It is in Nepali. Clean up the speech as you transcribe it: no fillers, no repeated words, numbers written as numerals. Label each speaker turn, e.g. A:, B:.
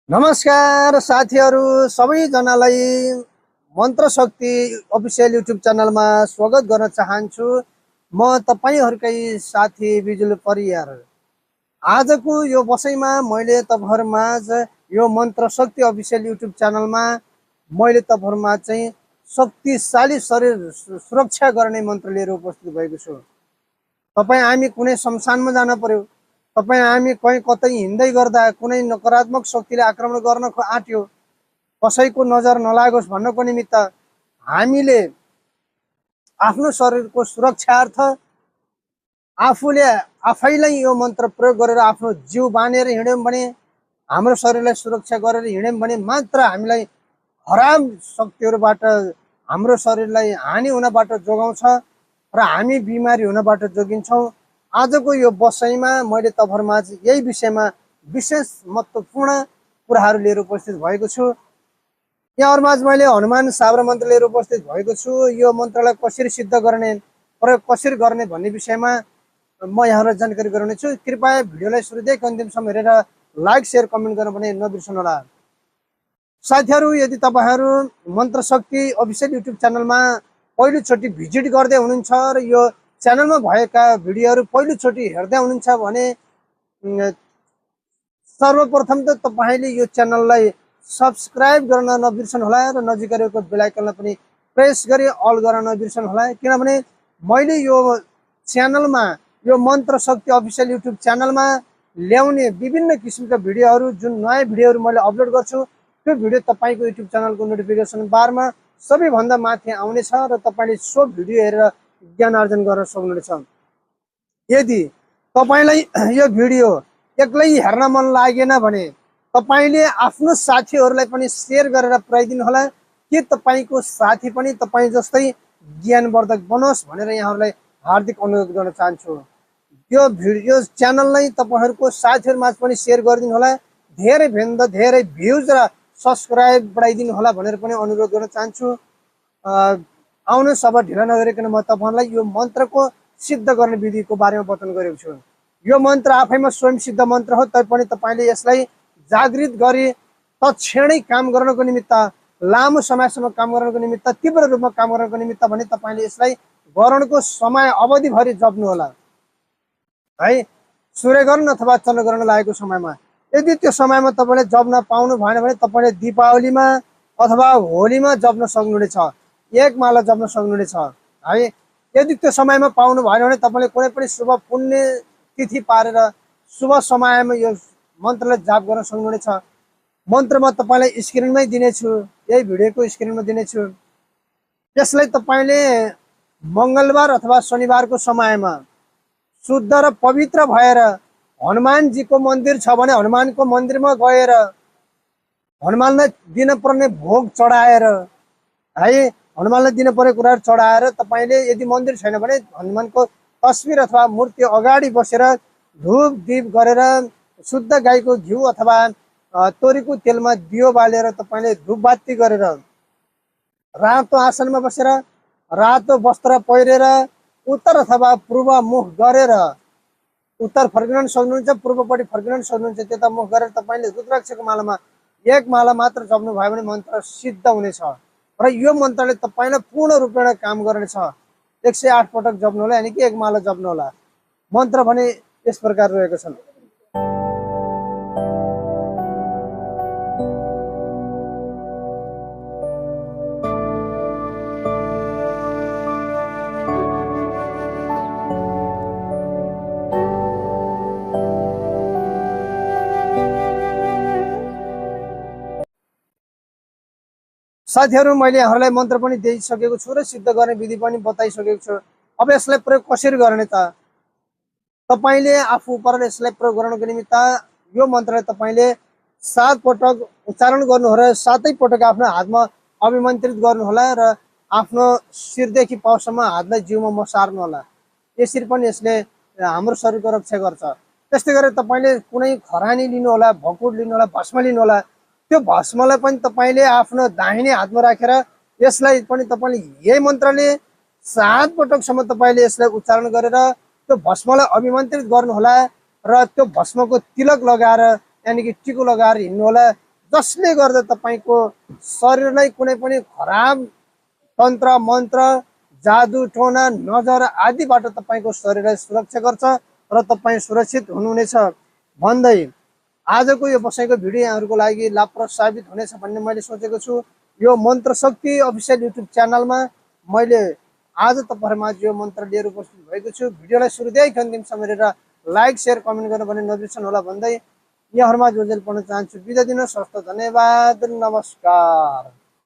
A: नमस्कार साथीहरू सबैजनालाई मन्त्र शक्ति अफिसियल युट्युब च्यानलमा स्वागत गर्न चाहन्छु। म तपाईहरुकै साथी बिजुल परियार। आजको यो बसाइमा मैले तपाईहरुमाझ यो मन्त्र शक्ति अफिसियल युट्युब च्यानलमा मैले तपाईहरुमाझ चाहिँ शक्तिशाली शरीर सुरक्षा गर्ने मन्त्र लिएर उपस्थित भएको छु। तपाई हामी कुनै शमशानमा जान पर्यो, तपाई हामी कहीँ कतै हिँड्दै गर्दा कुनै नकारात्मक शक्तिले आक्रमण गर्न आट्यो, कसैको नजर नलागोस् भन्नको निमित्त हामीले आफ्नो शरीरको सुरक्षार्थ आफूले आफैलाई यो मन्त्र प्रयोग गरेर आफ्नो जीव बानेर हिँड्यौं भने, हाम्रो शरीरलाई सुरक्षा गरेर हिँड्यौं भने मात्र हामीलाई खराब शक्तिहरुबाट हाम्रो शरीरलाई हानि हुनबाट जोगाउँछ र हामी बिमारी हुनबाट जोगिन्छौं। आजको यो बसाइमा मैले तपाईहरुमाझ यही विषयमा विशेष महत्त्वपूर्ण कुराहरू लिएर उपस्थित भएको छु। यहाँहरुमाझ मैले हनुमान साबर मन्त्र लिएर उपस्थित भएको छु। यो मन्त्रलाई कसरी सिद्ध गर्ने, प्रयोग कसरी गर्ने भन्ने विषयमा म यहाँहरुलाई जानकारी गराउने छु। कृपया भिडियोलाई सुरुदेखि अन्तिमसम्म हेरेर लाइक शेयर कमेन्ट गर्न पनि नबिर्सनु होला। साथीहरू, यदि तपाईहरु मन्त्र शक्ति अफिसियल युट्युब च्यानलमा पहिलो चोटि भिजिट गर्दै हुनुहुन्छ र यो च्यानलमा भएका भिडियोहरू पहिलो चोटि हेर्दै हुनुहुन्छ भने सर्वप्रथम त तपाईले यो च्यानललाई सब्स्क्राइब गर्न नबिर्सनु होला र नजिकै रहेको बेल आइकनलाई पनि प्रेस गरी अल गर्न नबिर्सनु होला। किनभने मैले यो च्यानलमा यो मन्त्र शक्ति अफिसियल युट्युब च्यानलमा ल्याउने विभिन्न किसिमका भिडियोहरू, जुन नयाँ भिडियोहरू मैले अपलोड गर्छु, त्यो भिडियो तपाईको युट्युब च्यानलको नोटिफिकेसन बारमा सबैभन्दा माथि आउनेछ र तपाईले सो भिडियो हेरेर ज्ञान आर्जन गर्न सक्नुहुनेछ। यदि तपाईलाई यो भिडियो एक्लै हेर्न मन लागेन भने तपाईले आफ्नो साथीहरूलाई पनि शेयर गरेर पुर्याइदिनु होला कि तपाईको साथी पनि तपाई जस्तै ज्ञानवर्धक बनोस् भनेर यहाँहरूलाई हार्दिक अनुरोध गर्न चाहन्छु। यो भिडियो च्यानललाई तपाईहरुको साथीहरुमाझ पनि शेयर गरिदिनु होला, धेरै भन्दा धेरै भ्युज र सब्स्क्राइब बढाइदिनु होला भनेर पनि अनुरोध गर्न चाहन्छु। आउनुहोस् अब ढिला नगरिकन म तपाईहरुलाई यो मन्त्रको सिद्ध गर्ने विधिको बारेमा बताउन गएको छु। यो मन्त्र आफैमा स्वयं सिद्ध मन्त्र हो, तैपनि तपाईले यसलाई जागृत गरी तत्क्षणै काम गर्नको निमित्त, लामो समयसम्म काम गर्नको निमित्त, तीव्र रूपमा काम गर्नको निमित्त भने तपाईले यसलाई ग्रहणको समय अवधिभरि जप्नु होला है, सूर्यग्रहण अथवा चन्द्रग्रहण लागेको समयमा। यदि त्यो समयमा तपाईले जप्न पाउनु भएन भने तपाईले दीपावलीमा अथवा होलीमा जप्न सक्नुहुनेछ, एक माला जप्न सक्नुहुनेछ है। यदि त्यो समयमा पाउनु भएन भने तपाईले कुनै पनि शुभ पुण्य तिथि पारेर शुभ समयमा यो मन्त्रलाई जाप गर्न सक्नुहुनेछ। मन्त्र म तपाईलाई स्क्रिनमै दिनेछु, यही भिडियोको स्क्रिनमा दिनेछु। यसलाई तपाईले मंगलबार अथवा शनिबारको समयमा शुद्ध र पवित्र भएर हनुमानजीको मन्दिर छ भने हनुमानको मन्दिरमा गएर हनुमानलाई दिन पर्ने भोग चढाएर है, हनुमानलाई दिन पर्ने कुराहरू चढाएर तपाईले, यदि मन्दिर छैन भने हनुमानको तस्बिर अथवा मूर्ति अगाडि बसेर धूप दीप गरेर शुद्ध गाईको घिउ अथवा तोरीको तेलमा दियो बालेर तपाईले धूपबत्ती गरेर रातो आसनमा बसेर रातो वस्त्र पहिरेर उत्तर अथवा पूर्व मुख गरेर, उत्तर फर्किन सक्नुहुन्छ, पूर्वपट्टि फर्किन सक्नुहुन्छ, त्यता मुख गरेर तपाईले रुद्राक्षको मालामा एक माला मात्र जप्नु भयो भने मन्त्र सिद्ध हुनेछ र यो मन्त्रले तपाईलाई पूर्ण रूपमा काम गर्नेछ। 108 पटक जप्नु होला, यानी कि एक माला जप्नु होला। मन्त्र भने यस प्रकार रहेको छ। साथीहरू, मैले यहाँहरूलाई मन्त्र पनि दिइसकेको छु र सिद्ध गर्ने विधि पनि बताइसकेको छु। अब यसलाई प्रयोग कसरी गर्ने त? तपाईले आफू उपर यसलाई प्रयोग गर्नको निमित्त यो मन्त्रलाई तपाईले 7 पटक उच्चारण गर्नु होला, 7 पटक आफ्नो हातमा अभिमन्त्रित गर्नु होला र आफ्नो शिरदेखि पाउसम्म हातलाई जिउमा मसार्नु होला। यसरी पनि यसले हाम्रो शरीरको रक्षा गर्छ। त्यस्तै गरेर तपाईले कुनै खरानी लिनु होला, भकुट लिनु होला, भस्म लिनु होला। त्यो भस्मलाई पनि तपाईले आफ्नो दाहिने हातमा राखेर यसलाई पनि तपाईले यही मन्त्रले 7 पटकसम्म तपाईले यसलाई उच्चारण गरेर त्यो भस्मलाई अभिमन्त्रित गर्नु होला र त्यो भस्मको तिलक लगाएर यानी कि टिको लगाएर हिँड्नु होला। जसले गर्दा तपाईँको शरीरलाई कुनै पनि खराब तन्त्र मन्त्र जादु टोना नजर आदिबाट तपाईँको शरीरलाई सुरक्षा गर्छ र तपाईँ सुरक्षित हुनुहुनेछ भन्दै आजको यो बसाइको भिडियो यहाँहरूको लागि लाभप्रद साबित हुनेछ भन्ने मैले सोचेको छु। यो मन्त्र शक्ति अफिसियल युट्युब च्यानलमा मैले आज तपाईँहरूमा यो मन्त्र लिएर उपस्थित भएको छु। भिडियोलाई सुरुदेखि अन्तिमसम्म हेरेर लाइक सेयर कमेन्ट गर्न भने नबिर्सनु होला भन्दै यहाँहरूमा जोडेल पढ्न चाहन्छु। बिदा दिनुहोस्। हस्त धन्यवाद, नमस्कार।